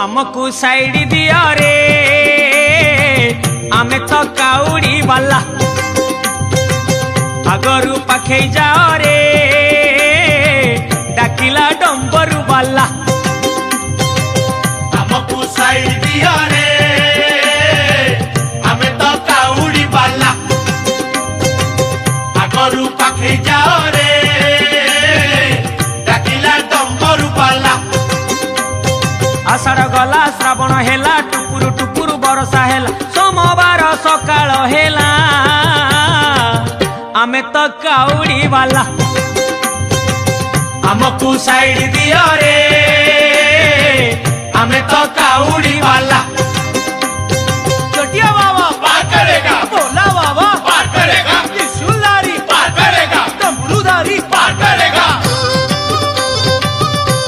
हमको साइड दिया रे आमे तो काउड़ी वाला आगरू पाखे जाओ रे डाकिला डंबरू वाला हमको साइड दिया रे आमे तो काउड़ी वाला आगरू पाखे जाओ रे डाकिला डंबरू वाला आषाढ़ गला श्रावण हेला टुकुरु टुकुरु बरसा हेला सोमवार सकाळ हेला आमे तो काउड़ी वाला हमको साइड दिया रे आमे तो काउड़ी